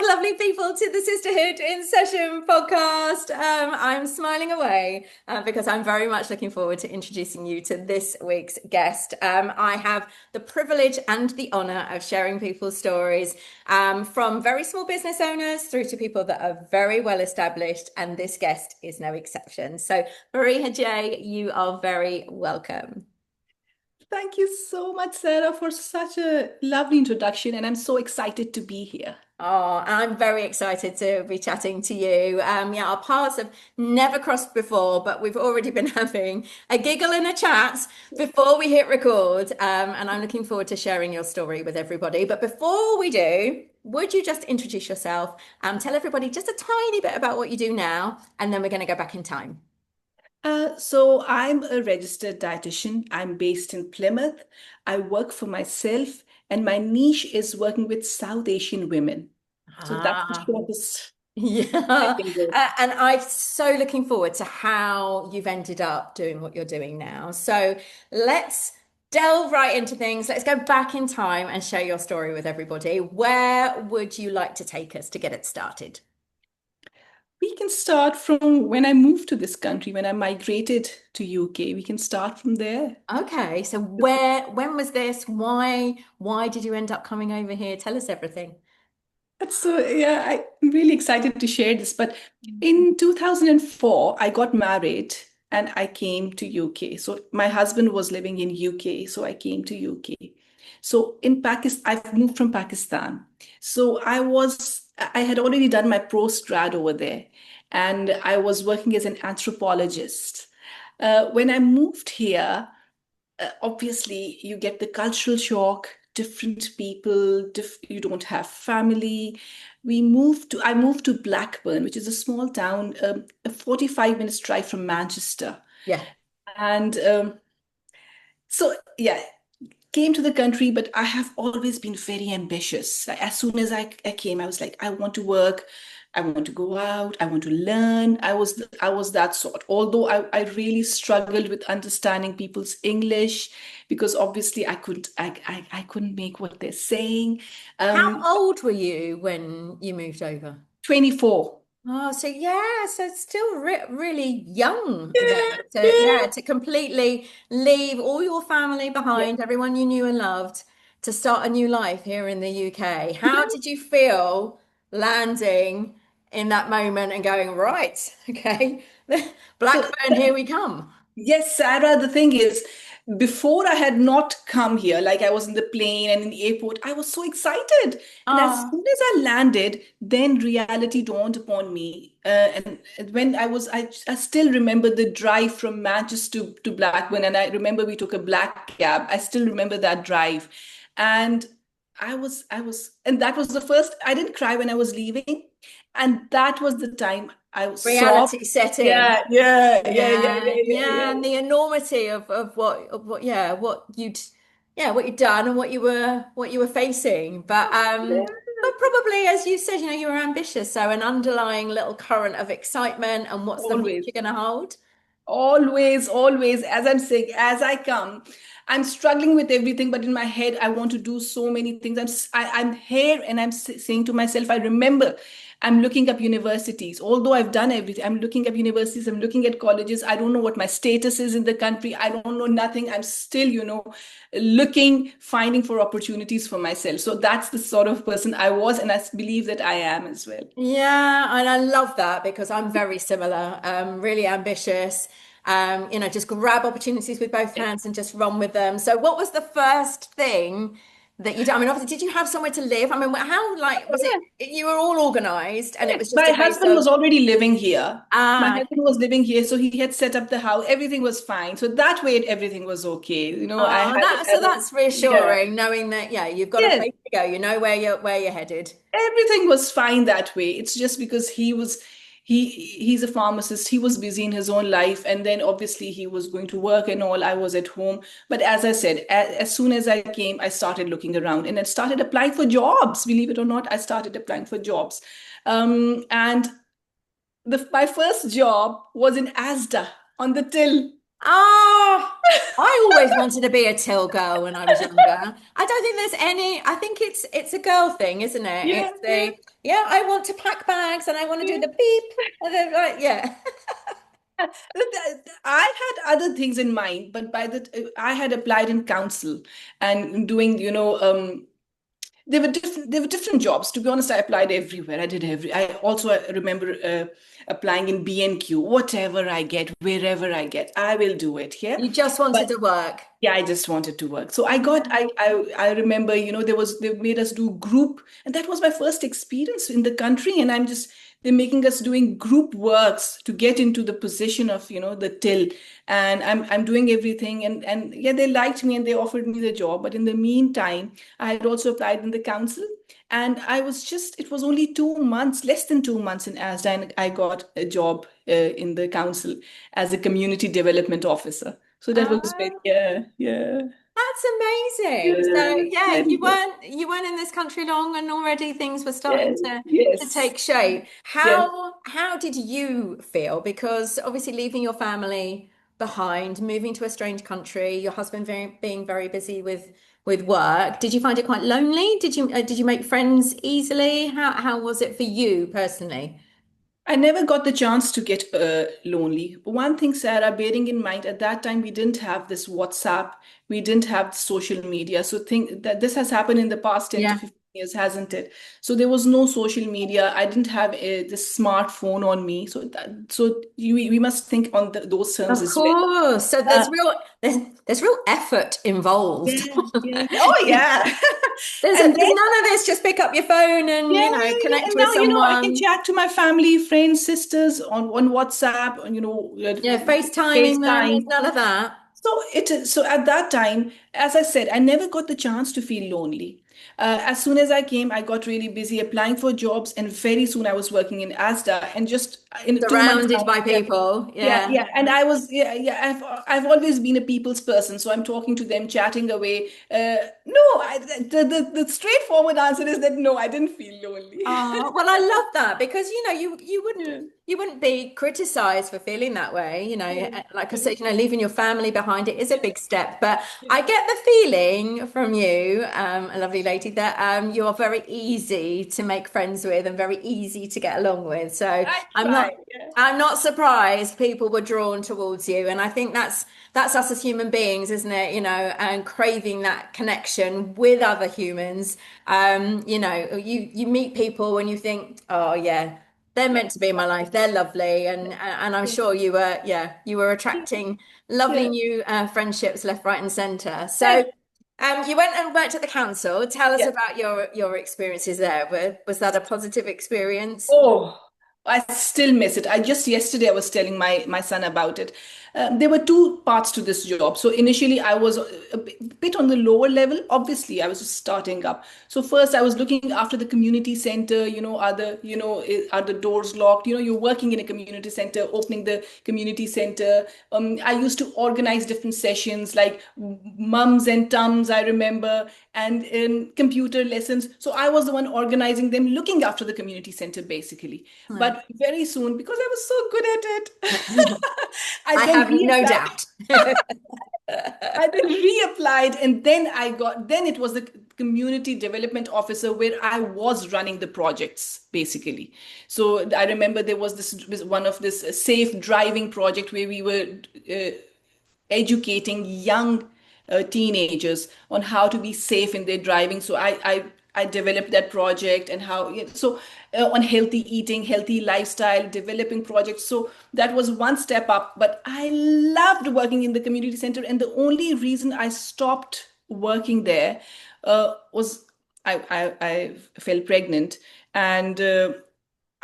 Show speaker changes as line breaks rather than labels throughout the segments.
lovely people to the Sisterhood in Session podcast. I'm smiling away because I'm very much looking forward to introducing you to this week's guest. I have the privilege and the honor of sharing people's stories from very small business owners through to people that are very well established, and this guest is no exception. So, Fareeha J, you are very welcome.
Thank you so much, Sarah, for such a lovely introduction, and I'm so excited to be here.
Oh, I'm very excited to be chatting to you. Yeah, our paths have never crossed before, but we've already been having a giggle and a chat before we hit record. And I'm looking forward to sharing your story with everybody. But before we do, would you just introduce yourself? Tell everybody just a tiny bit about what you do now, and then we're going to go back in time.
So I'm a registered dietitian. I'm based in Plymouth. I work for myself, and my niche is working with South Asian women. So that's the
Ah,
shortest I
yeah.
can go.
And I'm so looking forward to how you've ended up doing what you're doing now. So let's delve right into things. Let's go back in time and share your story with everybody. Where would you like to take us to get it started?
We can start from when I moved to this country, when I migrated to UK. We can start from there.
Okay, so when was this? Why did you end up coming over here? Tell us everything.
So yeah, I'm really excited to share this. But in 2004, I got married and I came to UK. So my husband was living in UK, so I came to UK. So in Pakistan, I've moved from Pakistan. So I had already done my post-grad over there, and I was working as an anthropologist. When I moved here, obviously you get the cultural shock, different people, you don't have family. I moved to Blackburn, which is a small town, a 45 minutes drive from Manchester.
Yeah.
And so yeah, came to the country, but I have always been very ambitious. Like, as soon as I came, I was like, I want to work, I want to go out, I want to learn. I was that sort. Although I really struggled with understanding people's English because obviously I couldn't make what they're saying.
How
Um,
old were you when you moved over?
24.
Oh, so yeah, so it's still really young then.
Yeah,
To
yeah,
yeah, to completely leave all your family
yeah.
behind, everyone you knew and loved, to start a new life here in the UK. How
Yeah.
did you feel landing in that moment and going, right, okay,
So
Blackburn, here we come.
yes, Sarah, the thing is, before I had not come here, like I was in the plane and in the airport, I was so excited. And as
Oh,
soon as I landed, then reality dawned upon me. And when I still remember the drive from Manchester to Blackburn, and I remember we took a black cab. I still remember that drive. And and that was the first, I didn't cry when I was leaving. And that was the time I saw.
reality set in.
Yeah, yeah, yeah, yeah,
Yeah,
yeah, yeah,
yeah,
yeah.
and the enormity of what yeah, what you'd done and what you were facing. But probably as you said, you were ambitious, so an underlying little current of excitement and what's the
Always,
future going to hold?
always, always. As I'm saying, as I come, I'm struggling with everything, but in my head, I want to do so many things. I'm here, and saying to myself, I remember, I'm looking up universities. Although I've done everything, I'm looking up universities. I'm looking at colleges. I don't know what my status is in the country. I don't know nothing. I'm still, looking, finding for opportunities for myself. So that's the sort of person I was, and I believe that I am as well.
Yeah, and I love that because I'm very similar, really ambitious. Just grab opportunities with both hands and just run with them. So, what was the first thing that you did? I mean, obviously, did you have somewhere to live? I mean, how like was it? You were all organized, and it was just
My
a case
husband
of
was already living here. My
ah,
husband was living here, so he had set up the house. Everything was fine. So that way, everything was okay. I
oh,
had it
that so
as a,
that's
yeah,
reassuring, knowing that yeah, you've got a
yes,
place to go. You know where you're headed.
everything was fine that way. It's just because he's a pharmacist. He was busy in his own life, and then obviously he was going to work and all. I was at home. But as I said, as soon as I came, I started looking around and I started applying for jobs. Believe it or not, I started applying for jobs. And my first job was in Asda on the till.
Ah, I always wanted to be a till girl when I was younger. I don't think there's any, I think it's a girl thing, isn't it?
Yeah,
It's
yeah,
the, yeah, I want to pack bags and I want to do
yeah.
the beep. And then like, yeah.
I had other things in mind, but I had applied in council and doing, there were different jobs. To be honest, I applied everywhere. I did I also remember applying in B&Q. Whatever I get, wherever I get, I will do it here.
You just wanted
But
to work.
yeah, I just wanted to work. So I remember, they made us do group, and that was my first experience in the country. And they're making us doing group works to get into the position of, the till. And I'm doing everything, and yeah, they liked me and they offered me the job. But in the meantime, I had also applied in the council, and it was only 2 months, less than 2 months in ASDA, and I got a job in the council as a community development officer. So that was very,
Oh,
yeah, yeah,
that's amazing. So
yeah,
yeah,
very good.
you weren't in this country long and already things were starting
Yes,
to
yes,
take shape.
yes.
How did you feel? Because obviously leaving your family behind, moving to a strange country, your husband being very busy with work. Did you find it quite lonely? Did you make friends easily? How was it for you personally?
I never got the chance to get lonely. One thing, Sarah, bearing in mind, at that time we didn't have this WhatsApp, we didn't have social media. So think that this has happened in the past 10 to
Yeah.
15 years, hasn't it? So there was no social media. I didn't have this smartphone on me. We must think on those terms
Of
as well.
course. So
Uh,
there's real effort involved.
yeah, yeah. Oh, yeah. And
There's
then
none of this, just pick up your phone and,
yeah,
you know,
yeah, yeah.
connect
And
with
now, I can
someone.
chat to my family, friends, sisters on WhatsApp, and
Yeah, FaceTiming them, there's
FaceTime.
none of that.
So at that time, as I said, I never got the chance to feel lonely. As soon as I came, I got really busy applying for jobs, and very soon I was working in ASDA, and just in 2 months
Surrounded
time,
by
yeah,
people.
yeah,
Yeah.
yeah. And I was, yeah, yeah. I've always been a people's person, so I'm talking to them, chatting away. No, the straightforward answer is that no, I didn't feel lonely.
Oh, well, I love that because
Yeah,
you wouldn't be criticized for feeling that way.
yeah,
Like I
yeah,
said, leaving your family behind it is a
yeah,
big step. But
yeah.
I get the feeling from you, a lovely lady, that you are very easy to make friends with and very easy to get along with. So
I
I'm
try.
not
Yeah,
I'm not surprised people were drawn towards you. And I think that's us as human beings, isn't it? And craving that connection with other humans. You meet people and you think, oh yeah, they're
yeah,
meant to be in my life. They're lovely, and I'm
yeah,
sure you were attracting lovely
yeah.
new friendships left, right, and centre.
Yeah.
So, you went and worked at the council. Tell us
Yeah.
about your experiences there. Was that a positive experience?
Oh, I still miss it. I just yesterday I was telling my son about it. There were two parts to this job. So initially I was a bit on the lower level. Obviously, I was just starting up. So first I was looking after the community center. Are the doors locked? You're working in a community center, opening the community center. I used to organize different sessions like mums and tums, I remember, and in computer lessons. So I was the one organizing them, looking after the community center basically.
Yeah.
But very soon, because I was so good at it, I
I
then
have no
reapplied.
doubt.
I then reapplied, and then it was the community development officer where I was running the projects basically. So I remember there was this one of this safe driving project where we were uh, educating young teenagers on how to be safe in their driving. So I developed that project, and how, yeah, so on healthy eating, healthy lifestyle, developing projects. So that was one step up. But I loved working in the community center, and the only reason I stopped working there was I fell pregnant, and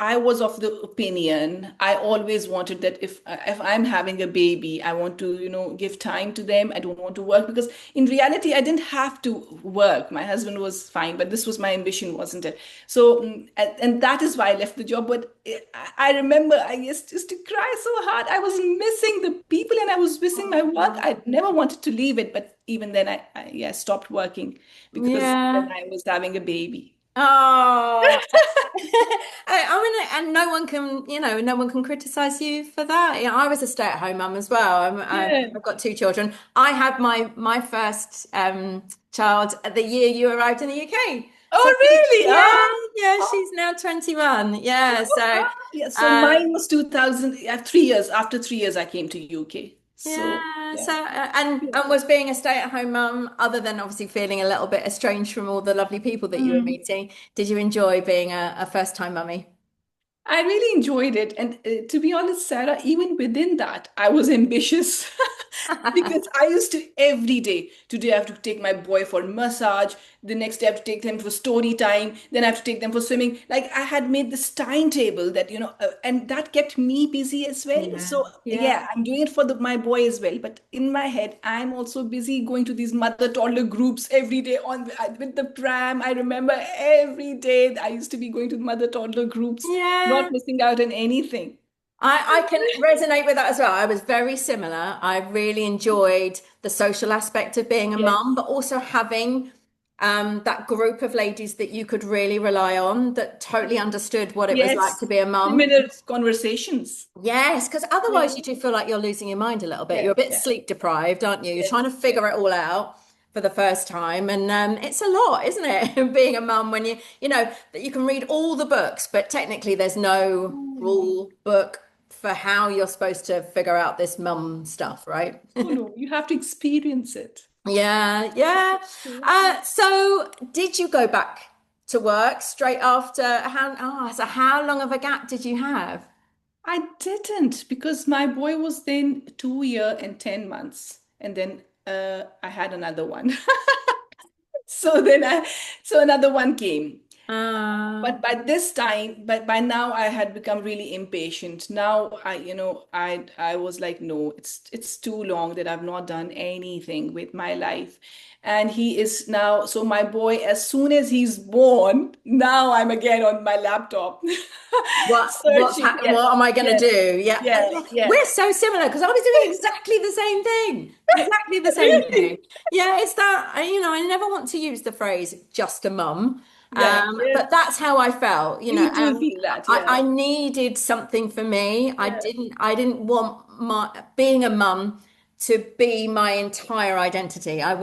I was of the opinion, I always wanted that if I'm having a baby, I want to, give time to them. I don't want to work, because in reality, I didn't have to work. My husband was fine, but this was my ambition, wasn't it? So, and that is why I left the job. But I remember I used to cry so hard. I was missing the people, and I was missing my work. I never wanted to leave it, but even then, I stopped working because then
Yeah.
I was having a baby.
Oh. And no one can, no one can criticize you for that. I was a stay-at-home mum as well.
Yeah.
I've got two children. I had my first child the year you arrived in the UK. So
Oh, really?
yeah, yeah,
Oh,
she's now 21. Yeah, so
yeah. So
um,
mine was 2000, 3 years. After 3 years, I came to UK. So,
yeah,
yeah.
so and was being a stay-at-home mum, other than obviously feeling a little bit estranged from all the lovely people that you were
Mm.
meeting, did you enjoy being a first-time mummy?
I really enjoyed it. And to be honest, Sarah, even within that, I was ambitious because I used to every day. Today, I have to take my boy for massage. The next day, I have to take them for story time. Then I have to take them for swimming. Like I had made this timetable that, and that kept me busy as well.
Yeah,
So,
yeah.
yeah, I'm doing it for my boy as well. But in my head, I'm also busy going to these mother toddler groups every day with the pram. I remember every day I used to be going to mother toddler groups,
Yeah,
not missing out on anything.
I can resonate with that as well. I was very similar. I really enjoyed the social aspect of being a mum,
Yes.
but also having that group of ladies that you could really rely on that totally understood what it was like to
Yes.
be a mum.
Similar conversations.
Yes, because
Yeah.
otherwise you do feel like you're losing your mind a little bit.
Yeah.
You're a bit
Yeah.
sleep deprived, aren't you? You're
Yes.
trying to
Yeah.
figure it all out for the first time, and it's a lot, isn't it? Being a mum when you know that you can read all the books, but technically there's no
Oh, no.
rule book for how you're supposed to figure out this mum stuff, right?
Oh, no. You have to experience it.
Yeah, yeah.
Yeah.
So did you go back to work straight after? So how long of a gap did you have?
I didn't because my boy was then 2 year and 10 months. And then I had another one. So then so another one came.
Uh,
But by this time, but by now I had become really impatient. Now I was like, no, it's too long that I've not done anything with my life. And he is now, so my boy, as soon as he's born, now I'm again on my laptop searching. Yes,
what am I going to
yes,
do? Yeah,
yeah, yeah.
we're so similar because I was doing exactly the same thing. Exactly the same thing.
Really?
Yeah, it's that, I never want to use the phrase just a mum.
Yeah, yeah.
But that's how I felt,
You do feel that,
I
yeah.
needed something for me.
Yeah.
I didn't want my being a mum to be my entire identity.
No,
I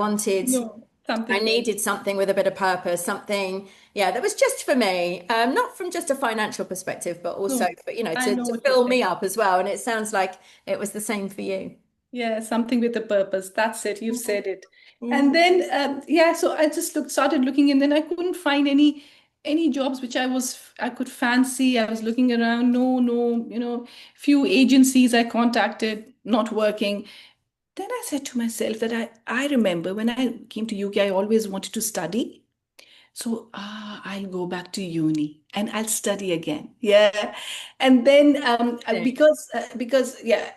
something more.
needed something with a bit of purpose, something, yeah, that was just for me, not from just a financial perspective, but also
No,
for,
I know
to
what you're
fill
saying.
me up as well. And it sounds like it was the same for you.
Yeah, something with a purpose. That's it. You've
Yeah.
said it.
Yeah.
And then, yeah, so I just started looking, and then I couldn't find any jobs which I could fancy. I was looking around. No, no, few agencies I contacted, not working. Then I said to myself that I remember when I came to UK, I always wanted to study. So I'll go back to uni and I'll study again. Yeah, and then because yeah,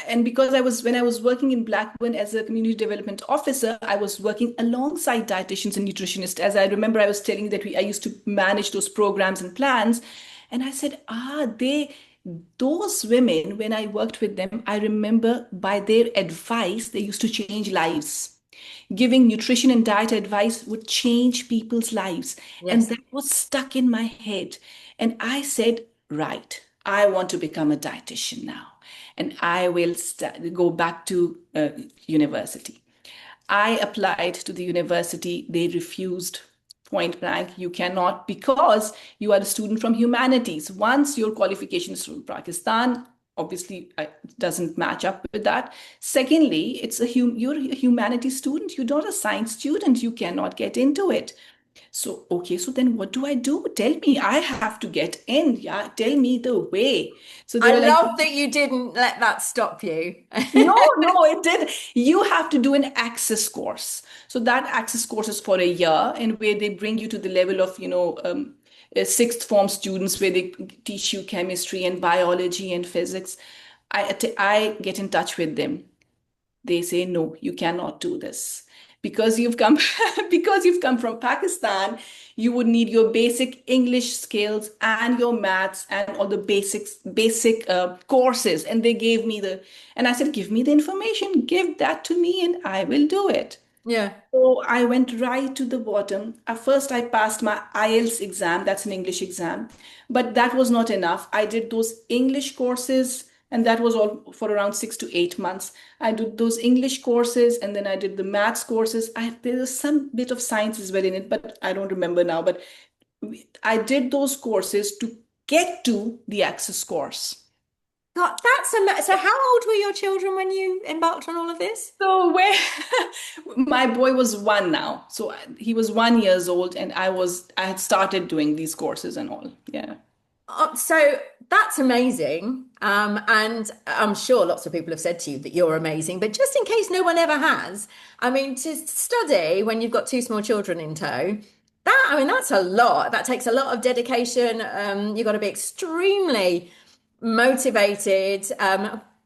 and because I was when I was working in Blackburn as a community development officer, I was working alongside dietitians and nutritionists. As I remember, I was telling you that I used to manage those programs and plans, and I said, those women when I worked with them, I remember by their advice, they used to change lives. Giving nutrition and diet advice would change people's lives. And
Yes.
that was stuck in my head. And I said, right, I want to become a dietitian now. And I will go back to university. I applied to the university. They refused point blank. You cannot because you are a student from humanities. Once your qualification is from Pakistan, obviously doesn't match up with that. Secondly, you're a humanities student. You're not a science student. You cannot get into it. So, okay, so then what do I do? Tell me, I have to get in. Yeah, tell me the way. So they
I
were like,
love that you didn't let that stop you.
no, no, it did. You have to do an access course. So that access course is for a year, and where they bring you to the level of, sixth form students, where they teach you chemistry and biology and physics. I get in touch with them. They say, no, you cannot do this because you've come because you've come from Pakistan. You would need your basic English skills and your maths and all the basic courses. And they gave me and I said, give me the information, give that to me, and I will do it.
Yeah.
So I went right to the bottom. At first, I passed my IELTS exam. That's an English exam. But that was not enough. I did those English courses, and that was all for around 6 to 8 months. I did those English courses, and then I did the maths courses. There was some bit of science as well in it, but I don't remember now. But I did those courses to get to the access course.
God, that's so how old were your children when you embarked on all of this?
So where my boy was one now. So he was 1 years old and I had started doing these courses and all. Yeah.
So that's amazing. And I'm sure lots of people have said to you that you're amazing, but just in case no one ever has, I mean, to study when you've got two small children in tow, I mean, that's a lot. That takes a lot of dedication. You've got to be extremely motivated,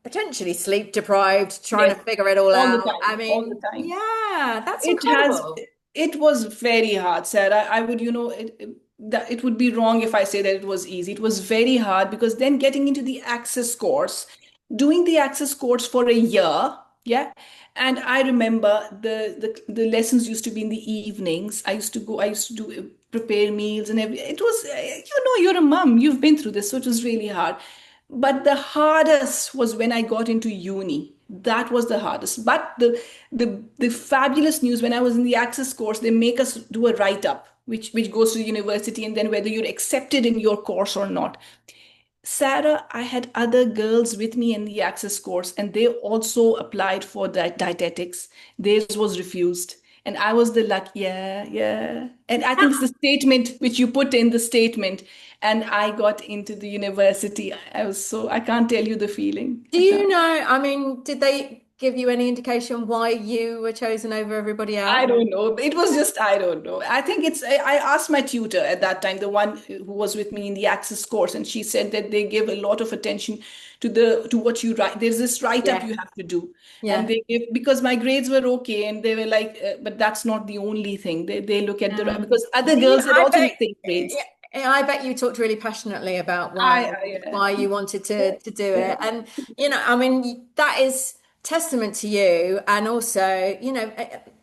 potentially sleep deprived, trying to
Yes.
figure it all
All the
out. I
time. All the
mean,
time.
yeah, that's
It has,
incredible.
it was very hard, Sarah. I would, that it would be wrong if I say that it was easy. It was very hard because then getting into the access course, doing the access course for a year, yeah. And I remember the lessons used to be in the evenings. I used to do prepare meals and it was, you're a mom, you've been through this, so it was really hard. But the hardest was when I got into uni. That was the hardest. But the fabulous news when I was in the access course, they make us do a write up, which goes to university, and then whether you're accepted in your course or not. Sarah, I had other girls with me in the access course, and they also applied for dietetics. Theirs was refused. And I was the luck, yeah, yeah. And I think it's the statement which you put in the statement. And I got into the university. I can't tell you the feeling.
Do
I
you
can't.
know? I mean, did they give you any indication why you were chosen over everybody else?
I don't know. It was just, I don't know. I think I asked my tutor at that time, the one who was with me in the Access course, and she said that they give a lot of attention to what you write. There's this write up
Yeah,
you have to do. And
yeah.
they give, because my grades were okay, and they were like, but that's not the only thing. They look at because other
Do you,
girls had also the same grades.
I bet you talked really passionately about
Yeah.
why you wanted to do
Yeah.
it. And I mean, that is testament to you. And also,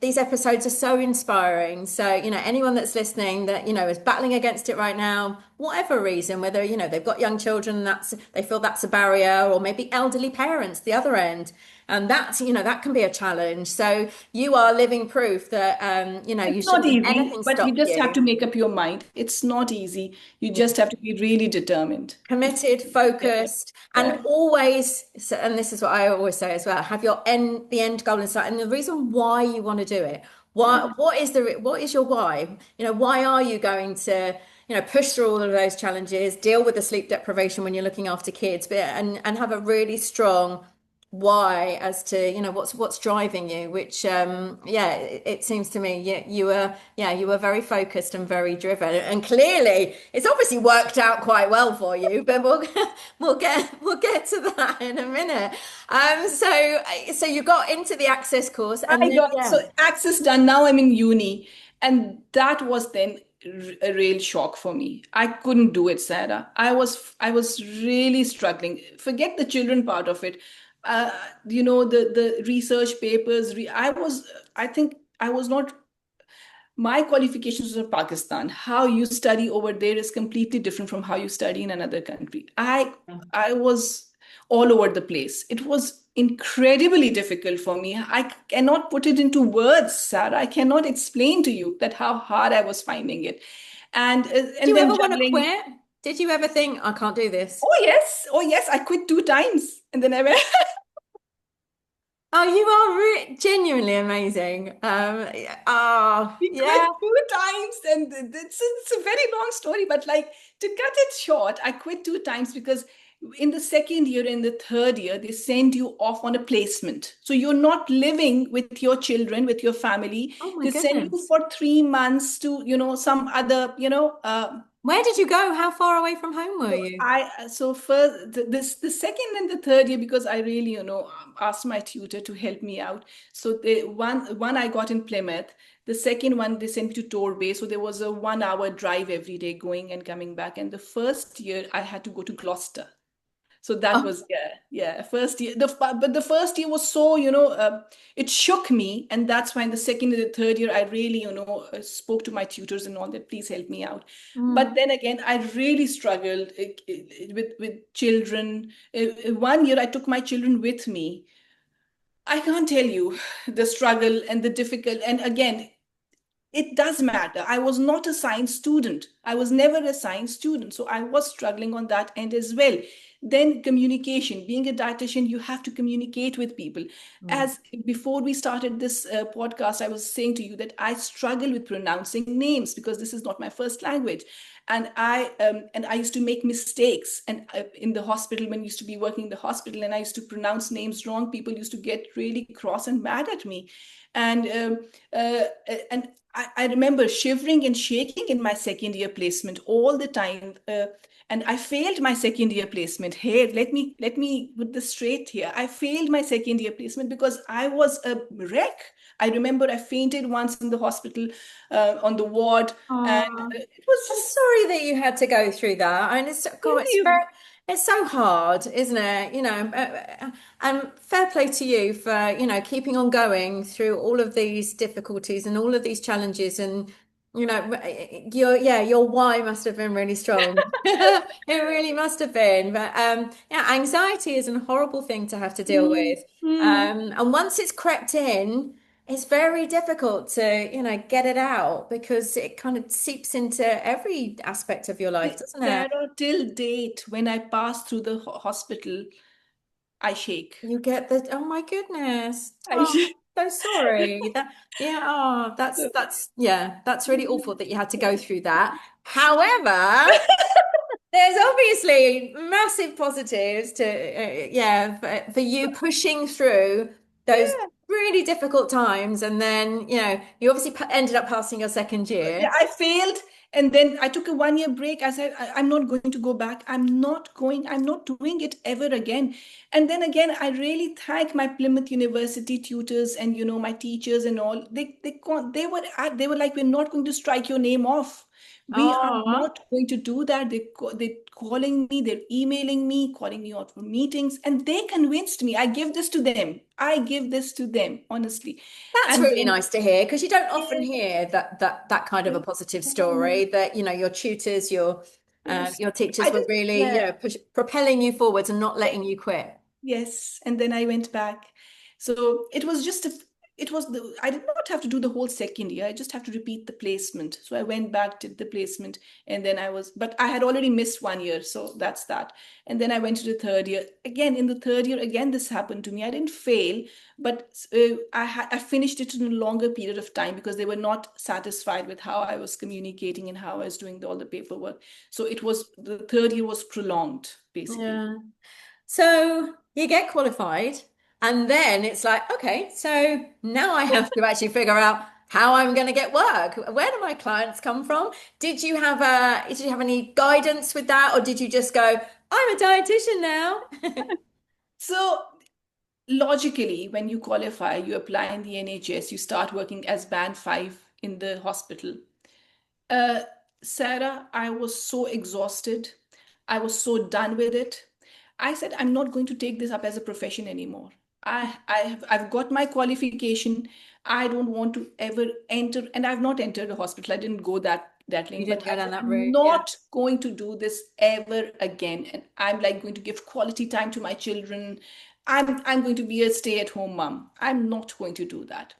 these episodes are so inspiring. So, anyone that's listening that, is battling against it right now, whatever reason, whether, they've got young children, they feel that's a barrier, or maybe elderly parents, the other end. And that's, that can be a challenge. So you are living proof that, you
It's not
shouldn't let
easy,
anything
but you
stop
just have
you.
to make up your mind. It's not easy. You just have to be really determined.
Committed,
Yeah.
focused, and
Yeah.
always, and this is what I always say as well, have the end goal in sight. And the reason why you want to do it,
Yeah.
what is your why? Why are you going to, push through all of those challenges, deal with the sleep deprivation when you're looking after kids, but and have a really strong why as to what's driving you, which yeah, it seems to me you were very focused and very driven, and clearly it's obviously worked out quite well for you, but we'll get to that in a minute. So you got into the access course and
I
then
got so access done. Now I'm in uni. And that was then a real shock for me. I couldn't do it, Sarah. I was really struggling. Forget the children part of it. Uh, the research papers. I think I was not my qualifications are Pakistan. How you study over there is completely different from how you study in another country. I was all over the place. It was incredibly difficult for me. I cannot put it into words, Sarah. I cannot explain to you that how hard I was finding it.
did
And
you
then
ever want to
juggling.
quit? Did you ever think I can't do this?
Oh yes, I quit 2 times, and then I went.
Oh, you are genuinely amazing.
We quit
Yeah.
2 times, and it's a very long story, but like to cut it short, I quit 2 times because in the second year and the third year, they send you off on a placement. So you're not living with your children, with your family.
Oh my
They send you
goodness.
for 3 months to, some other,
Where did you go? How far away from home were you?
so first the second and the third year, because I really asked my tutor to help me out. So the one I got in Plymouth. The second one they sent me to Torbay, so there was a 1 hour drive every day going and coming back. And the first year I had to go to Gloucester. So that
Oh,
was, yeah, first year. But the first year was so, it shook me. And that's why in the second and the third year, I really, spoke to my tutors and all that, please help me out. But
mm,
then again, I really struggled with children. One year, I took my children with me. I can't tell you the struggle and the difficult. And again, it does matter. I was not a science student. I was never a science student. So I was struggling on that end as well. Then communication. Being a dietitian, you have to communicate with people.
mm.
As before we started this podcast, I was saying to you that I struggle with pronouncing names because this is not my first language. And I used to make mistakes. And in the hospital, when I used to be working in the hospital, and I used to pronounce names wrong, people used to get really cross and mad at me. And um, uh, and I remember shivering and shaking in my second year placement all the time. And I failed my second year placement. Hey, let me put this straight here. I failed my second year placement because I was a wreck. I remember I fainted once in the hospital on the ward, and
Oh,
it was
I'm
just
sorry that you had to go through that. I mean, God,
really.
it's so hard, isn't it? And fair play to you for, keeping on going through all of these difficulties and all of these challenges. And, your why must have been really strong. It really must have been. But yeah, anxiety is a horrible thing to have to deal
Mm,
with.
mm.
And once it's crept in, it's very difficult to, get it out because it kind of seeps into every aspect of your life, doesn't it?
Sarah, till date, when I pass through the hospital, I shake.
You get the, oh my goodness.
I
Oh,
shake.
so sorry. Yeah, oh, that's really awful that you had to go through that. However, there's obviously massive positives to, yeah, for you pushing through those
Yeah.
really difficult times. And then, you obviously ended up passing your second
Yeah,
year.
I failed. And then I took a 1 year break. I said, I'm not going to go back. I'm not doing it ever again. And then again, I really thank my Plymouth University tutors and, my teachers and all. They were like, we're not going to strike your name off. We are
Oh.
not going to do that. They're calling me, they're emailing me, calling me out for meetings. And they convinced me. I give this to them. I give this to them, honestly.
That's
And
really
then,
nice to hear because you don't often
yes,
hear that kind of a positive story that your tutors,
yes.
your
I
teachers were
just,
really
yeah.
propelling you forwards and not letting you quit.
Yes, and then I went back. So I did not have to do the whole second year. I just have to repeat the placement. So I went back, did the placement, and then but I had already missed 1 year, so that's that. And then I went to the third year. Again, in the third year, again, this happened to me. I didn't fail, but I finished it in a longer period of time because they were not satisfied with how I was communicating and how I was doing all the paperwork. So the third year was prolonged, basically.
Yeah. So you get qualified, and then it's like, okay, so now I have to actually figure out how I'm going to get work. Where do my clients come from? Did you have any guidance with that, or did you just go, I'm a dietitian now?
So logically, when you qualify, you apply in the NHS, you start working as band 5 in the hospital. Uh, Sarah, I was so exhausted. I was so done with it. I said, I'm not going to take this up as a profession anymore. I've got my qualification. I don't want to ever enter, and I've not entered a hospital. I didn't go that
You
lane, but
didn't
I
go down
said,
that
I'm
route, yeah.
not going to do this ever again. And I'm like going to give quality time to my children. I'm going to be a stay-at-home mom. I'm not going to do that.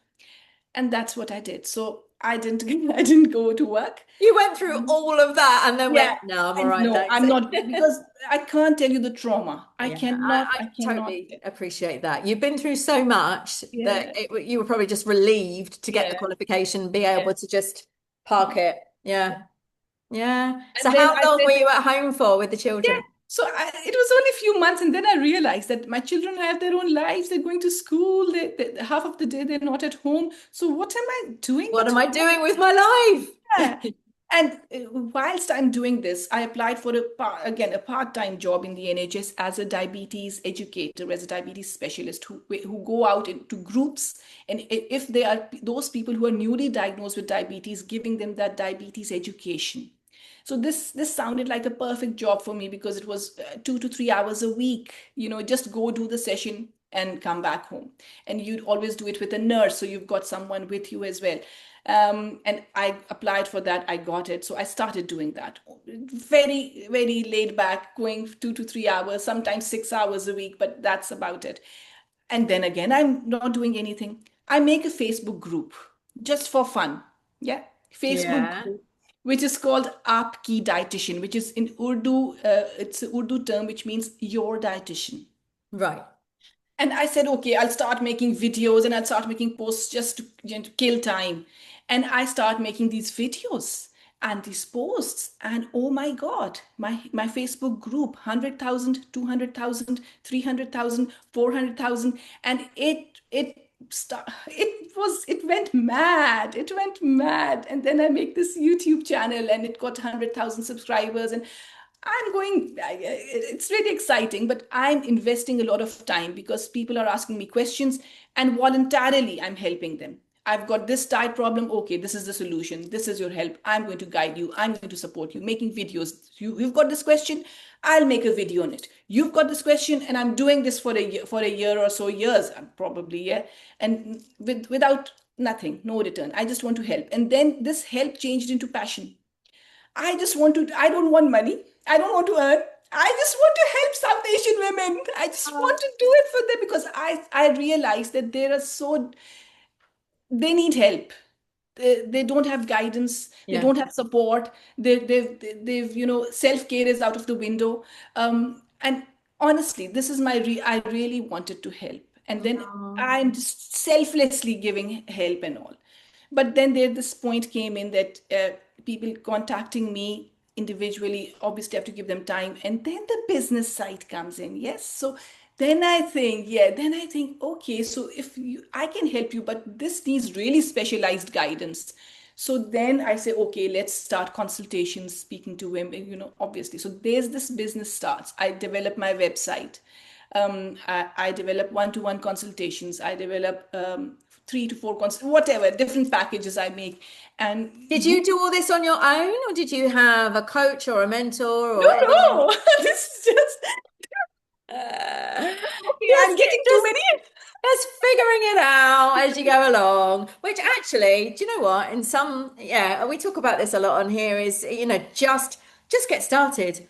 And that's what I did. So I didn't I didn't go to work.
You went through all of that and then
Yeah,
went, no, I'm all
and
right,
no,
thanks.
I'm not because I can't tell you the trauma.
Yeah,
I
I
cannot.
totally appreciate that. You've been through so much that
Yeah,
you were probably just relieved to get the
yeah,
qualification, be
yeah.
able to just park it. Yeah, yeah. So
And then
how
I
long
said,
were you at home for with the
yeah.
children?
So it was only a few months, and then I realized that my children have their own lives. They're going to school. Half of the day they're not at home. So what am I doing
What
at
am I
home?
doing with my life?
Yeah. And whilst I'm doing this, I applied for again a part-time job in the NHS as a diabetes educator, as a diabetes specialist who go out into groups, and if they are those people who are newly diagnosed with diabetes, giving them that diabetes education. So this sounded like a perfect job for me because it was 2 to 3 hours a week. Just go do the session and come back home. And you'd always do it with a nurse, so you've got someone with you as well. And I applied for that. I got it. So I started doing that. Very, very laid back, going 2 to 3 hours, sometimes 6 hours a week, but that's about it. And then again, I'm not doing anything. I make a Facebook group just for fun. Yeah. Facebook
Yeah.
group, which is called Aapki Dietitian, which is in Urdu, it's an Urdu term which means your dietitian.
Right.
And I said, okay, I'll start making videos and I'll start making posts just to kill time. And I start making these videos and these posts. And oh my God, my Facebook group, 100,000, 200,000, 300,000, 400,000, and it went mad. It went mad. And then I make this YouTube channel and it got 100,000 subscribers. And it's really exciting, but I'm investing a lot of time because people are asking me questions and voluntarily I'm helping them. I've got this diet problem. Okay, this is the solution. This is your help. I'm going to guide you. I'm going to support you. Making videos. You've got this question. I'll make a video on it. You've got this question, and I'm doing this for a year or so years, probably, yeah. And without nothing, no return. I just want to help. And then this help changed into passion. I don't want money. I don't want to earn. I just want to help South Asian women. I just
Oh,
want to do it for them because I realize that they need help. They don't have guidance. They
yeah.
don't have support. They've self-care is out of the window. And honestly, this is I really wanted to help. And then
Oh,
I'm just selflessly giving help and all. But then this point came in that people contacting me individually, obviously I have to give them time. And then the business side comes in. Yes. So then I think, okay, so I can help you, but this needs really specialized guidance. So then I say, okay, let's start consultations, speaking to women, obviously. So there's this business starts. I develop my website. I develop one-to-one consultations. I develop 3 to 4 whatever different packages I make. And
did you do all this on your own, or did you have a coach or a mentor
no,
or anyone?
no, this is just okay. I'm getting too
Just
many.
just figuring it out as you go along. Which actually, do you know what? In some, yeah, we talk about this a lot on here. Is just get started.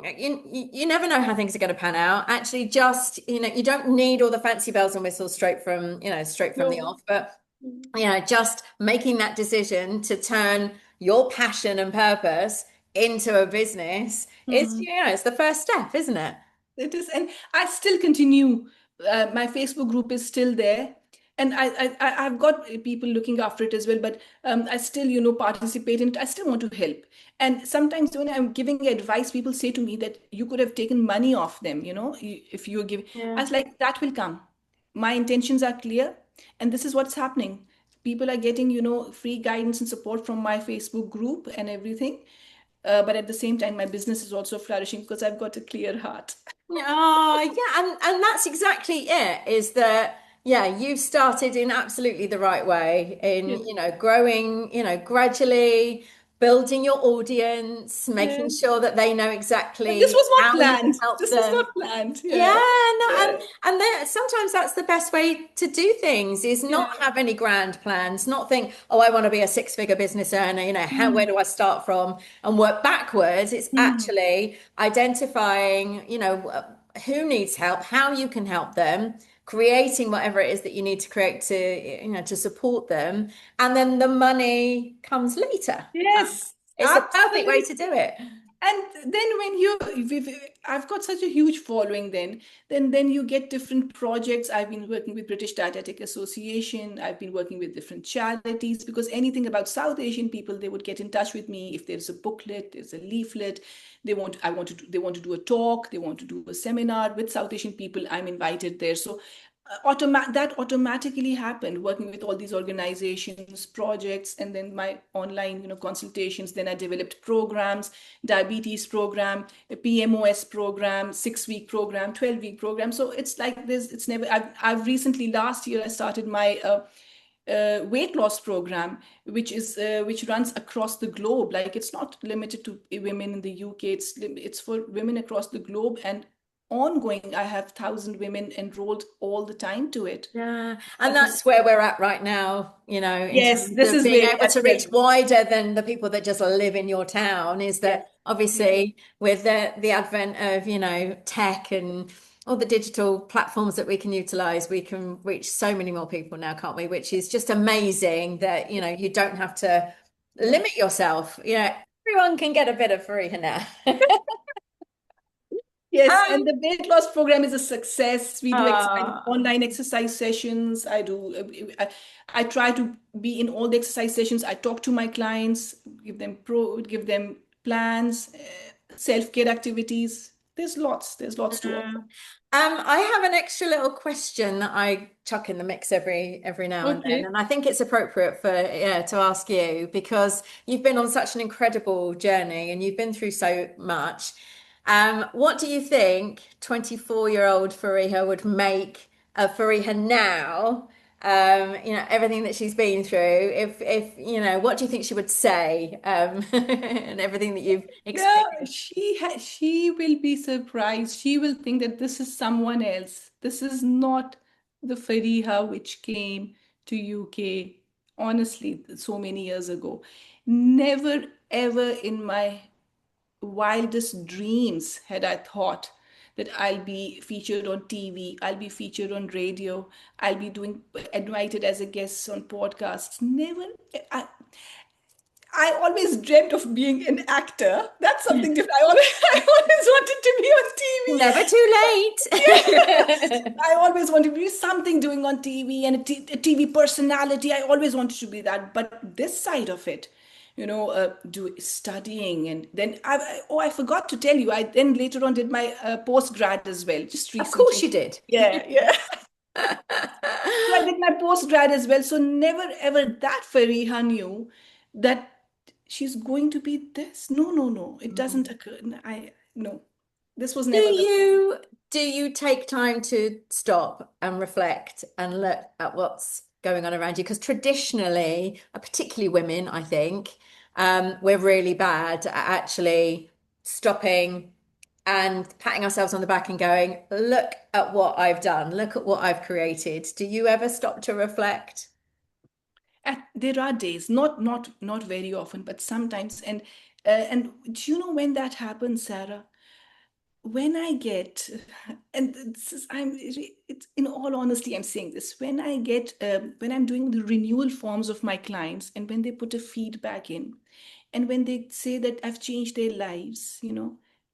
You never know how things are going to pan out. Actually, just you don't need all the fancy bells and whistles straight from the
No.
off. But just making that decision to turn your passion and purpose into a business is,
Hmm.
it's the first step, isn't it?
It is, and I still continue. My Facebook group is still there, and I've got people looking after it as well. But I still, participate in it. I still want to help. And sometimes when I'm giving advice, people say to me that you could have taken money off them. If you're giving, I
Yeah.
was like, that will come. My intentions are clear, and this is what's happening. People are getting, free guidance and support from my Facebook group and everything. But at the same time, my business is also flourishing because I've got a clear heart.
Oh, yeah, and that's exactly it, is that you've started in absolutely the right way in,
Yeah.
growing, gradually building your audience,
Yeah.
making sure that they know
And this
exactly
was not
how you can
planned.
help
This was
them.
not planned.
Yeah,
Yeah.
no,
Yeah.
and then sometimes that's the best way to do things is not
Yeah.
have any grand plans, not think, oh, I want to be a six-figure business earner, where
Mm.
do I start from and work backwards. It's
Mm.
actually identifying, who needs help, how you can help them, creating whatever it is that you need to create to, to support them, and then the money comes later.
Yes,
It's the perfect way
absolutely.
to do it.
And then when I've got such a huge following, then you get different projects. I've been working with British Dietetic Association. I've been working with different charities because anything about South Asian people, they would get in touch with me if there's a booklet, there's a leaflet. They want to do a talk, they want to do a seminar with South Asian people. I'm invited there. So that automatically happened working with all these organizations projects and then my online consultations. Then I developed programs, diabetes program, a PMOS program, 6-week program, 12-week program. So it's like this, it's never I've recently last year I started my weight loss program, which runs across the globe. Like it's not limited to women in the UK. It's for women across the globe and ongoing. I have 1,000 women enrolled all the time to it.
Yeah, and
That is
that's where we're at right now, in
yes,
terms
this
of
is
being
where
able
that's
to
where
reach wider than the people that just live in your town. Is
yes,
that
yes,
obviously with the advent of, tech and all the digital platforms that we can utilize, we can reach so many more people now, can't we? Which is just amazing that, you don't have to
yeah.
limit yourself. Everyone can get a bit of Fareeha now.
Yes, and
Um,
the weight loss program is a success. I do
ah.
online exercise sessions. I try to be in all the exercise sessions. I talk to my clients, give them plans, self-care activities. There's lots to offer.
I have an extra little question that I chuck in the mix every now and then,
Okay.
and I think it's appropriate for to ask you because you've been on such an incredible journey and you've been through so much. What do you think 24-year-old Fareeha would make of Fareeha now? Everything that she's been through. If what do you think she would say? And everything that you've
Yeah,
experienced.
she will be surprised. She will think that this is someone else. This is not the Fareeha which came to UK, honestly, so many years ago. Never ever in my wildest dreams had I thought that I'll be featured on TV, I'll be featured on radio, I'll be doing invited as a guest on podcasts. Never. I, I always dreamt of being an actor. That's something different. I always wanted to be on
Never
TV.
too
Yeah.
late.
I always wanted to be something doing on TV and a TV personality. I always wanted to be that. But this side of it, do studying and then I forgot to tell you. I then later on did my post grad as well, just
Of course
recently.
you did.
Yeah, yeah. So I did my post grad as well. So never ever that Fareeha knew that she's going to be this. No, no, no. It doesn't occur. No. This was
Do
never the plan.
you do you take time to stop and reflect and look at what's going on around you? Because traditionally, particularly women, I think, we're really bad at actually stopping and patting ourselves on the back and going, look at what I've done, look at what I've created. Do you ever stop to reflect?
There are days, not very often, but sometimes. And do you know when that happens, Sarah? When I get, and it's in all honesty, I'm saying this, when I'm doing the renewal forms of my clients and when they put a feedback in and when they say that I've changed their lives,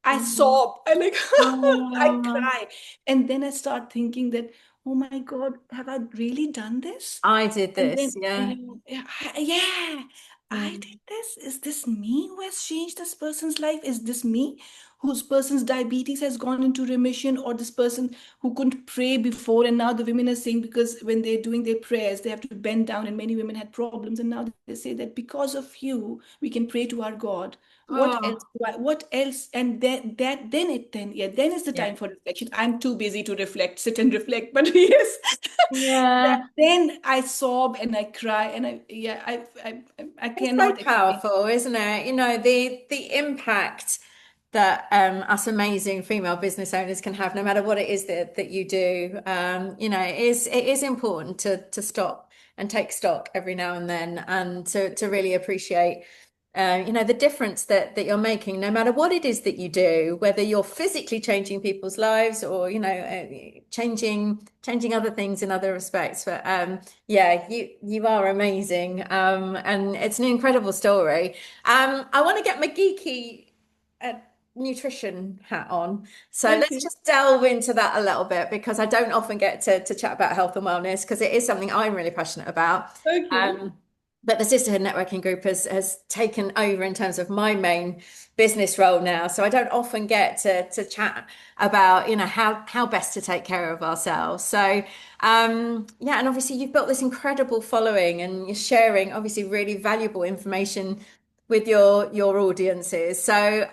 I
Mm.
sob, I like, I
Oh,
cry. And then I start thinking that, oh my God, have I really done this?
I did
And
this,
then,
yeah.
yeah, I
Mm.
did this. Is this me who has changed this person's life? Is this me whose person's diabetes has gone into remission, or this person who couldn't pray before? And now the women are saying because when they're doing their prayers, they have to bend down, and many women had problems. And now they say that because of you, we can pray to our God. What else?
Oh,
What else? And then is the
yeah.
time for reflection. I'm too busy to reflect, sit and reflect. But yes,
Yeah.
then I sob and I cry and I
It's so
cannot explain.
powerful, isn't it? The impact that us amazing female business owners can have, no matter what it is that you do. It is important to stop and take stock every now and then, and to really appreciate the difference that you're making, no matter what it is that you do, whether you're physically changing people's lives or changing other things in other respects. But yeah, you are amazing, and it's an incredible story. I want to get my geeky uh, nutrition hat on, so let's
Okay,
just delve into that a little bit because I don't often get to chat about health and wellness because it is something I'm really passionate about.
okay.
Um, but the Sisterhood networking group has taken over in terms of my main business role now. So I don't often get to chat about, how best to take care of ourselves. So yeah, and obviously you've built this incredible following and you're sharing obviously really valuable information with your audiences. So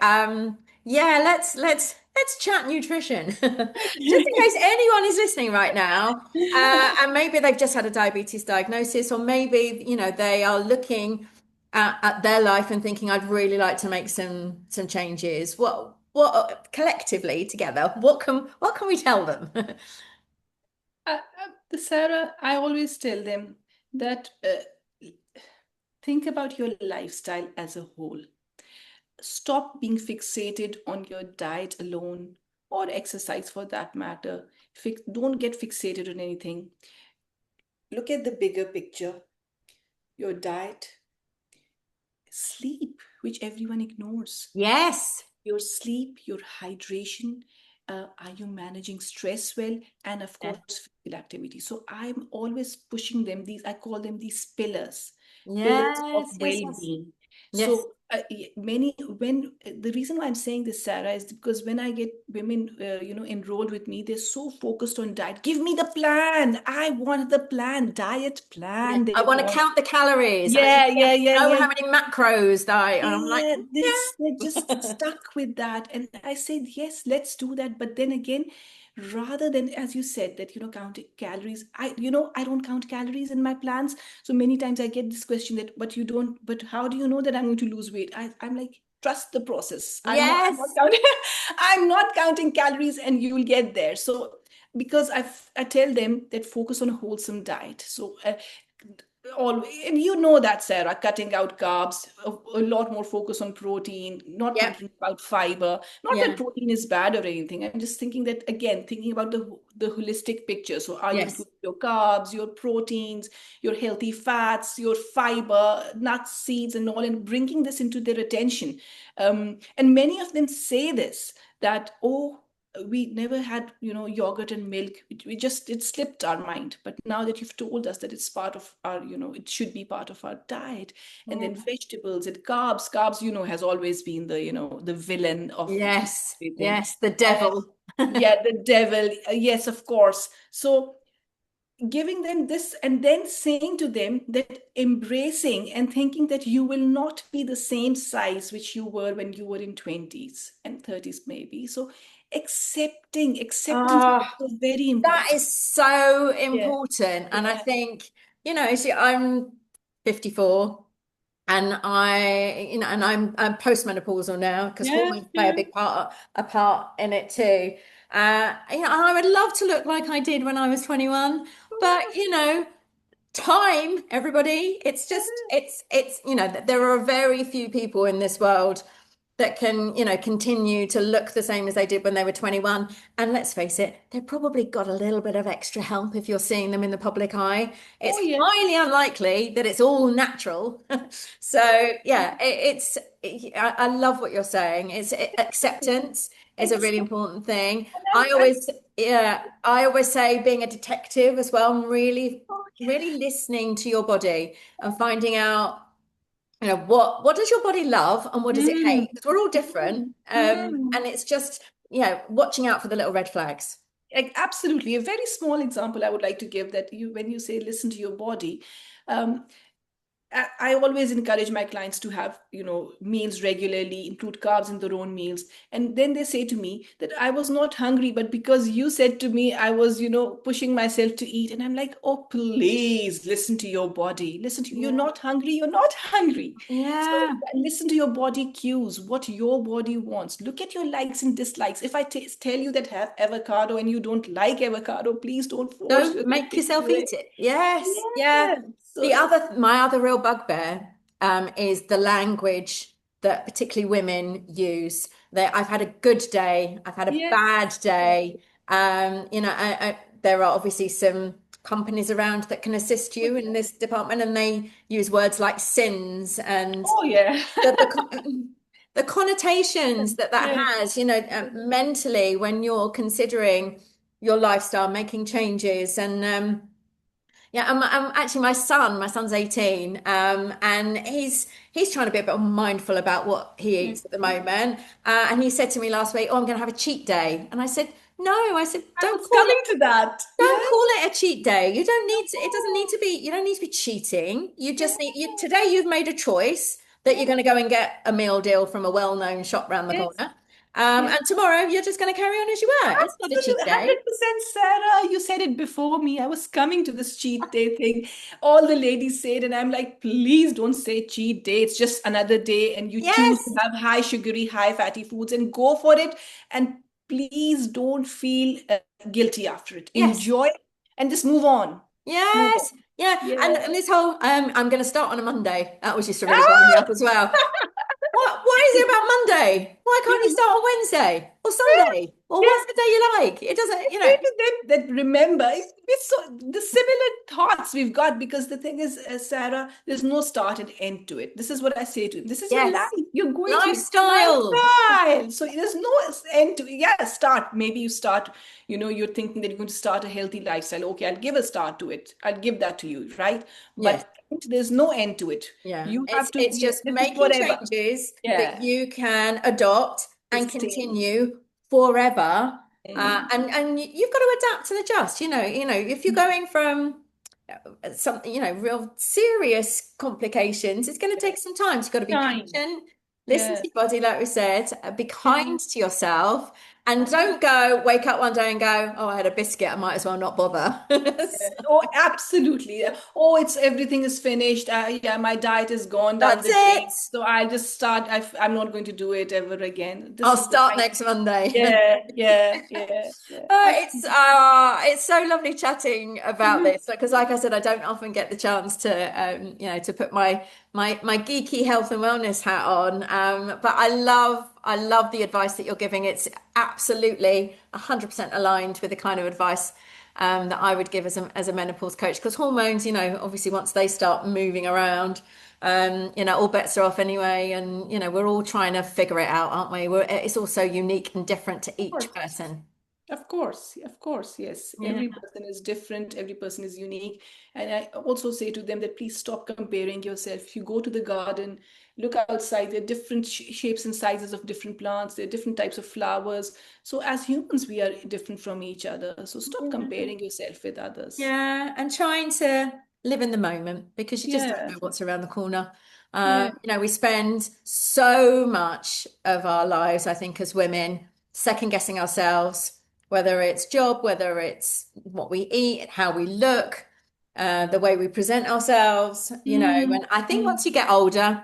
yeah, let's let's chat nutrition. Just in case anyone is listening right now, and maybe they've just had a diabetes diagnosis, or maybe, they are looking at their life and thinking, I'd really like to make some changes. What collectively together, what can we tell them?
Sarah, I always tell them that think about your lifestyle as a whole. Stop being fixated on your diet alone or exercise for that matter. Don't get fixated on anything. Look at the bigger picture, your diet, sleep, which everyone ignores.
Yes.
Your sleep, your hydration, are you managing stress well? And of
Yes.
course, physical activity. So I'm always pushing them, I call them these pillars of
Yes. Yes. Yes.
well-being.
Yes.
So the reason why I'm saying this, Sarah, is because when I get women, enrolled with me, they're so focused on diet. Give me the plan. I want the plan, diet
Yeah.
plan.
I
They
want to
want.
count the calories. I
Yeah,
need
yeah,
to
yeah,
know
yeah.
how many macros that and I'm like,
Yeah, they're just
yeah.
stuck with that. And I said, yes, let's do that. But then again, rather than, as you said, that, counting calories, I don't count calories in my plans. So many times I get this question that, but you don't, but how do you know that I'm going to lose weight? I'm like, trust the process. I'm not
Yes.
counting, I'm not counting calories and you will get there. So because I tell them that focus on a wholesome diet. So all, and you know that, Sarah, cutting out carbs, a lot more focus on protein, not
Yep.
thinking about fiber. Not that
Yeah.
protein is bad or anything. I'm just thinking that, again, thinking about the holistic picture. So are you
Yes.
including your carbs, your proteins, your healthy fats, your fiber, nuts, seeds, and all, and bringing this into their attention. And many of them say this, that, oh, we never had, yogurt and milk. It slipped our mind. But now that you've told us that it's part of our, it should be part of our diet. And then
Yeah.
vegetables and carbs, has always been the villain of
Yes.
everything.
Yes. The
And
devil.
yeah, the devil, yes, of course. So giving them this and then saying to them that embracing and thinking that you will not be the same size which you were when you were in 20s and 30s maybe. So acceptance is
Oh,
also very
that
important.
is so
Yeah,
important. And I
yeah,
think, see, I'm 54 and I'm postmenopausal now because
yeah,
hormones play
yeah.
a part in it too. I would love to look like I did when I was 21, but time, everybody, it's just it's there are very few people in this world that can continue to look the same as they did when they were 21. And let's face it, they've probably got a little bit of extra help if you're seeing them in the public eye.
Oh
It's
yeah.
highly unlikely that it's all natural. So yeah, I love what you're saying. Acceptance is a really
Accept.
important thing.
And
I always say being a detective as well, really
oh,
really listening to your body and finding out what does your body love and what does it
mm,
hate? Because we're all different.
mm, mm.
And it's just, watching out for the little red flags.
Absolutely. A very small example I would like to give, that when you say listen to your body, um, I always encourage my clients to have, meals regularly, include carbs in their own meals. And then they say to me that I was not hungry, but because you said to me, I was, pushing myself to eat. And I'm like, oh, please listen to your body. Listen to, you're
Yeah.
not hungry. You're not hungry. So
Yeah.
listen to your body cues, what your body wants. Look at your likes and dislikes. If I tell you that have avocado and you don't like avocado, please don't force
Don't
yourself
make
into
yourself
it.
eat it. Yes. Yeah.
Yeah. So
My other real bugbear is the language that particularly women use. That I've had a good day, I've had a
yes.
bad day. There are obviously some companies around that can assist you in this department, and they use words like sins and
Oh yeah.
the connotations that
Yeah.
has, mentally when you're considering your lifestyle, making changes, and yeah, actually my son's 18, and he's trying to be a bit more mindful about what he
Yeah.
eats at the moment, and he said to me last week, "Oh, I'm going to have a cheat day," and I said, "No," I said,
I was coming to that. Yeah.
don't call it a cheat day. You don't need to, it doesn't need to be, you don't need to be cheating. You
Yeah.
just today you've made a choice that
Yeah.
you're going to go and get a meal deal from a well-known shop round the
Yes.
corner.
Yeah.
And tomorrow you're just going to carry on as you were. It's not a cheat
Absolutely,
day.
100% Sarah. You said it before me. I was coming to this cheat day thing. All the ladies said, and I'm like, please don't say cheat day. It's just another day, and you choose to
Yes,
have high sugary, high fatty foods and go for it. And please don't feel guilty after it.
yes.
Enjoy and just move on. Move on.
Yes, yeah, and
Yeah.
this whole I'm going to start on a Monday. That was used to really wind me up as well. What is it about Monday? Why can't you
Yeah.
start on Wednesday or Sunday or
Yeah.
what's the day you like? It doesn't, you know.
Maybe that remember it's so the similar thoughts we've got because the thing is, Sarah, there's no start and end to it. This is what I say to him. This is your life.
Yes,
You're going to it's a
lifestyle.
lifestyle. So there's no end to it. Yeah, start. Maybe you start, you're thinking that you're going to start a healthy lifestyle. Okay, I'll give a start to it. I'll give that to you, right?
Yes,
But there's no end to it.
yeah.
You have
It's
to,
it's
yeah,
just
this is
making
forever.
changes that
Yeah.
you can adopt and
Sustain.
continue forever.
Mm.
And you've got to adapt and adjust. If you're going from something, real serious complications, it's going to take some time. So you've got to be
Time.
patient, listen to
Yeah.
your body, like we said, be
Yeah.
kind to yourself, and don't go wake up one day and go, oh, I had a biscuit, I might as well not bother.
Oh, absolutely. Oh, it's everything is finished. Yeah, my diet is gone down
That's
the
it.
drain. So I just start. I'm not going to do it ever again. This
I'll
is the
start
right.
next Monday.
Yeah, yeah, yeah, yeah.
It's so lovely chatting about this because, like I said, I don't often get the chance to put my geeky health and wellness hat on. But I love the advice that you're giving. It's absolutely 100% aligned with the kind of advice that I would give as a menopause coach because hormones, obviously once they start moving around. All bets are off anyway, and we're all trying to figure it out, aren't we? It's also unique and different to
Of
each
course.
person.
Of course, yes.
Yeah.
Every person is different, every person is unique. And I also say to them that please stop comparing yourself. If you go to the garden, look outside, there are different shapes and sizes of different plants, there are different types of flowers. So as humans, we are different from each other. So stop comparing yourself with others.
Yeah, and trying to live in the moment because you just don't
Yeah,
know what's around the corner.
yeah,
We spend so much of our lives, I think, as women, second guessing ourselves, whether it's job, whether it's what we eat, how we look, the way we present ourselves,
mm,
and I think
mm.
once you get older,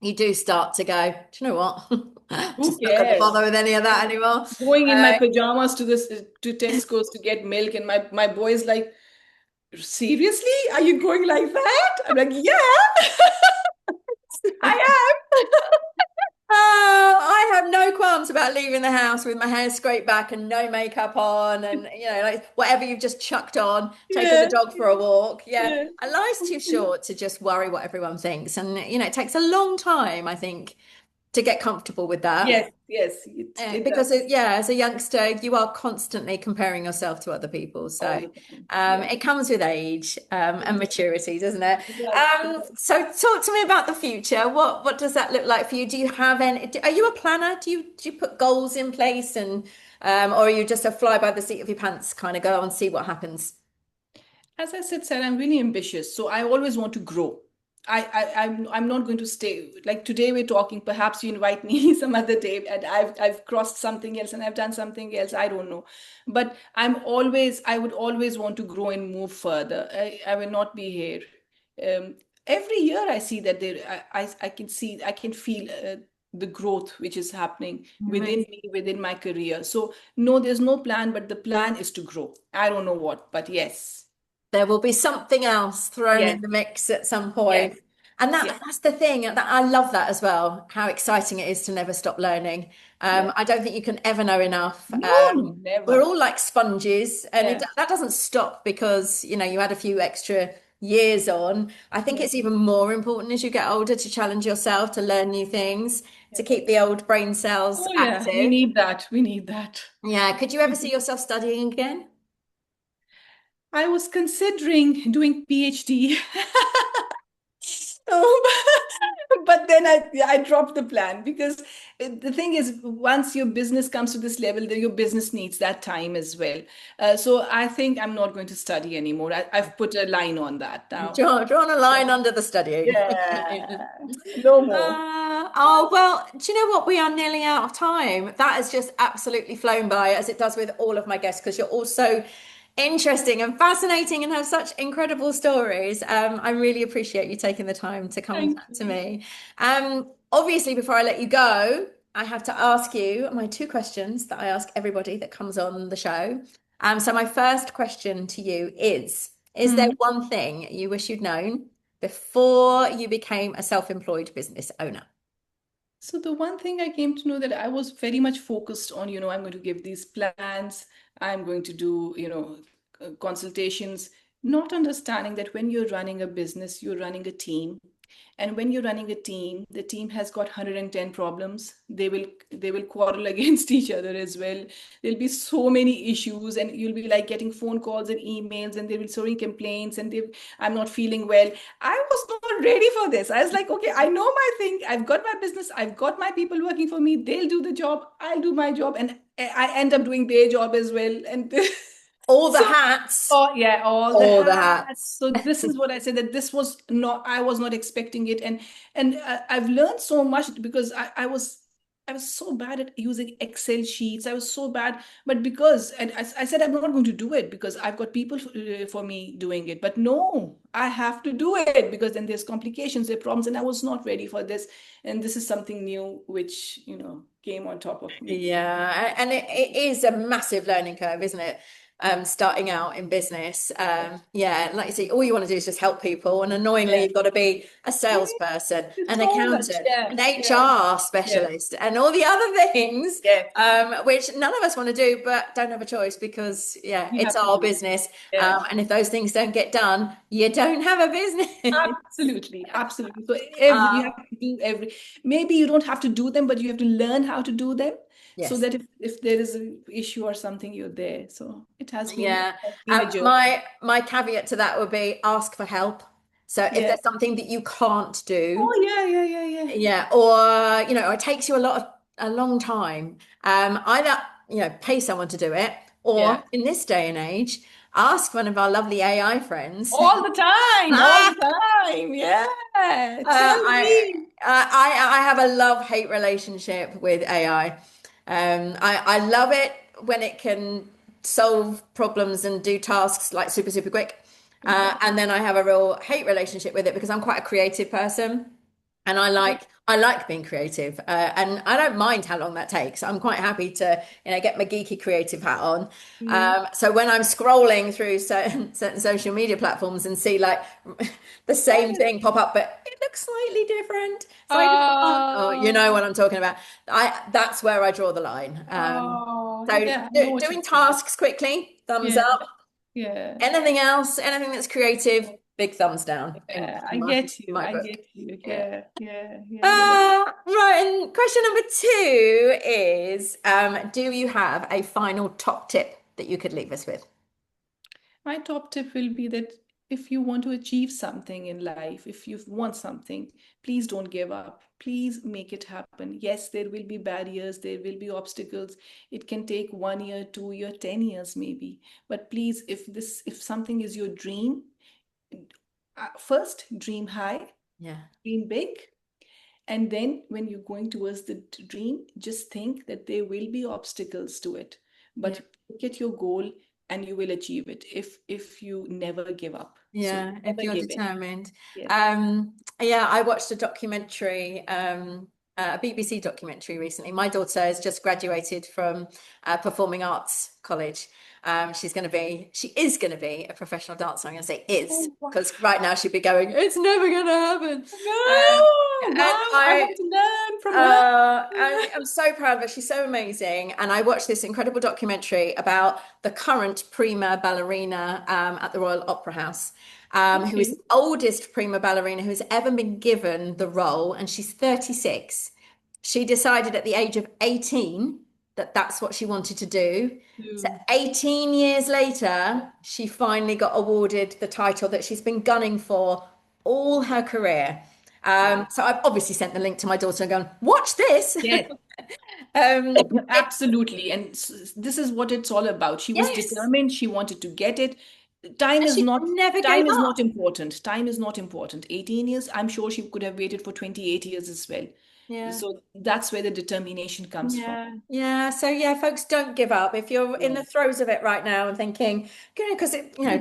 you do start to go, do you know what?
Who
Just not going to
cares?
bother with any of that anymore.
Going in my
Uh,
pajamas to Tesco's to get milk, and my boy is like, seriously? Are you going like that? I'm like, yeah, I
Oh, I have no qualms about leaving the house with my hair scraped back and no makeup on, and like whatever you've just chucked on, taking the
am.
dog for a walk. Yeah,
Yeah,
and life's too
yeah.
short to just worry what everyone thinks, and it takes a long time, I think, to get comfortable with that.
Yes, yes, it
Because
does
as a youngster, you are constantly comparing yourself to other people.
all
So
the time. Yeah,
it comes with age and
it
maturity, doesn't it?
does. It does.
So talk to me about the future. What does that look like for you? Do you have any? Are you a planner? Do you put goals in place and or are you just a fly by the seat of your pants kind of go and see what happens?
As I said, Sarah, I'm really ambitious, so I always want to grow. I'm not going to stay. Like today we're talking, perhaps you invite me some other day and I've crossed something else and I've done something else. I don't know. But I would always want to grow and move further. I will not be here. Every year I see that I can feel the growth which is happening within
Amazing.
me, within my career. So no, there's no plan, but the plan is to grow. I don't know what, but yes.
There will be something else thrown
Yes,
in the mix at some
yes,
point. And
yes.
that's the thing that I love that as well, how exciting it is to never stop learning.
Yeah.
I don't think you can ever know enough.
No,
We're
never.
all like sponges, and
Yeah.
that doesn't stop because you had a few extra years on. I think
Yeah.
it's even more important as you get older to challenge yourself, to learn new things, to
Yeah.
keep the old brain cells
Oh, yeah. We
active.
need that. We need that.
Yeah, could you ever see yourself studying again?
I was considering doing PhD. But then I dropped the plan because the thing is, once your business comes to this level, then your business needs that time as well. So I think I'm not going to study anymore. I've put a line on that now.
Drawn a line under the studying.
Yeah, no more.
Oh, well, do you know what? We are nearly out of time. That has just absolutely flown by, as it does with all of my guests, because you're all so interesting and fascinating and have such incredible stories. I really appreciate you taking the time to come and
Thank
chat to
you.
me. Obviously, before I let you go, I have to ask you my two questions that I ask everybody that comes on the show. So my first question to you is there
Hmm.
one thing you wish you'd known before you became a self-employed business owner?
So the one thing I came to know that I was very much focused on, I'm going to give these plans, I'm going to do, consultations, not understanding that when you're running a business, you're running a team. And when you're running a team, the team has got 110 problems. They will quarrel against each other as well. There'll be so many issues, and you'll be like getting phone calls and emails, and there will be so many complaints, and I'm not feeling well. I was not ready for this. I was like, okay, I know my thing. I've got my business. I've got my people working for me. They'll do the job. I'll do my job, and I end up doing their job as well. And
All the
so
hats,
oh yeah, all the
all the
hats.
hats.
So this is what I said, that this was not, I was not expecting it, and I've learned so much because I was so bad at using Excel sheets. I was so bad, but because and I said I'm not going to do it because I've got people for me doing it. But no, I have to do it because then there's complications, there are problems, and I was not ready for this. And this is something new which came on top of me.
Yeah, and it is a massive learning curve, isn't it? Starting out in business. Yeah, like you say, all you want to do is just help people. And annoyingly,
Yeah,
you've got to be a
yeah,
salesperson, an
so much.
accountant,
Yeah,
an
yeah,
HR
yeah,
specialist, and all the other things,
yeah.
which none of us want to do, but don't have a choice because, yeah,
You
it's
have to
our
do it.
business.
Yeah,
And if those things don't get done, you don't have a business.
absolutely, absolutely. So every you have to do every. Maybe you don't have to do them, but you have to learn how to do them, so
Yes.
that if there is an issue or something, you're there. So
Yeah.
has been a journey.
My caveat to that would be ask for help. So if
Yeah.
there's something that you can't do,
Oh yeah, yeah, yeah, yeah,
yeah, or or it takes you a long time, either pay someone to do it, or
yeah.
in this day and age, ask one of our lovely AI friends.
All the time, all
Ah,
the time. Yeah. Tell
I,
me.
I have a love-hate relationship with AI. I love it when it can solve problems and do tasks like super, super quick.
Yeah.
And then I have a real hate relationship with it because I'm quite a creative person. And
Yeah.
I like being creative, and I don't mind how long that takes. I'm quite happy to get my geeky creative hat on.
Mm.
So when I'm scrolling through certain social media platforms and see like the same
Yes.
thing pop up, but it looks slightly different, slightly different. Oh, you know what
Oh,
I'm talking about. That's where I draw the line.
oh,
So
yeah. I know what you
doing
mean.
tasks quickly, thumbs
Yeah,
up.
yeah.
Anything else, anything that's creative, big thumbs down in
Yeah, I
my
get you.
my
I
book.
get you.
Yeah.
Yeah, yeah, yeah. No, but
Right, and question number two is, do you have a final top tip that you could leave us with?
my top tip will be that if you want to achieve something in life, if you want something, please don't give up. Please make it happen. Yes, there will be barriers, there will be obstacles. It can take 1 year, 2 year, 10 years maybe. But please, if something is your dream, first dream high,
Yeah.
dream big. And then when you're going towards the dream, just think that there will be obstacles to it,
Yeah.
but look at your goal and you will achieve it if you never give up. So
Yeah, if
never
you're
give in.
determined.
Yes.
Yeah, I watched a documentary, a BBC documentary recently. My daughter has just graduated from Performing Arts College. She is going to be a professional dancer. I'm going to say is,
Oh, wow.
because right now she'd be going, it's never going to happen.
No,
And
wow, I want to learn from her.
I'm so proud of her. She's so amazing. And I watched this incredible documentary about the current prima ballerina at the Royal Opera House, who is
Okay.
the oldest prima ballerina who's ever been given the role. And she's 36. She decided at the age of 18 that that's what she wanted to do. So
You.
18 years later, she finally got awarded the title that she's been gunning for all her career.
Wow.
So I've obviously sent the link to my daughter and gone, watch this.
Yes,
It,
absolutely. And this is what it's all about. She was
yes.
determined, she wanted to get it. Time
And
is
she
not
never gave
time is
up.
not important. Time is not important. 18 years, I'm sure she could have waited for 28 years as well.
Yeah.
So that's where the determination comes from.
Yeah, yeah. So yeah, folks, don't give up. If you're in
Yeah.
the throes of it right now and thinking, because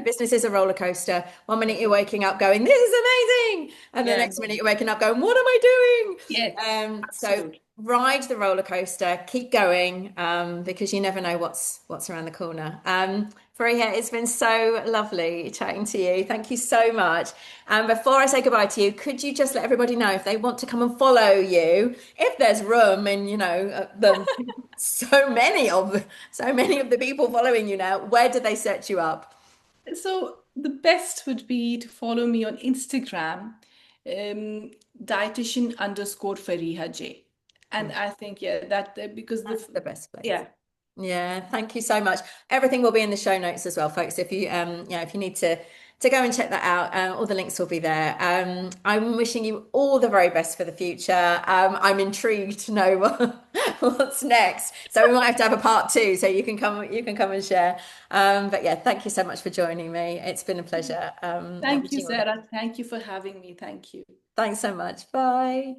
business is a roller coaster. One minute you're waking up going, "This is amazing," and the
Yeah,
next
no.
minute you're waking up going, "What am I doing?"
Yes,
So
absolutely.
ride the roller coaster, keep going, because you never know what's around the corner. Fareeha, it's been so lovely chatting to you. Thank you so much. And before I say goodbye to you, could you just let everybody know if they want to come and follow you, if there's room, and the so many of the people following you now, where do they search you up?
So the best would be to follow me on Instagram, um, dietitian underscore Fareeha J. And I think, yeah, that because
That's the best place.
yeah,
Yeah, thank you so much. Everything will be in the show notes as well, folks. If you if you need to go and check that out, all the links will be there. I'm wishing you all the very best for the future. I'm intrigued to know what's next. So we might have to have a part two, so you can come and share. But yeah, thank you so much for joining me. It's been a pleasure.
thank you,
Wishing you all the
Sarah. Thank you for having me. Thank you.
thanks so much. Bye.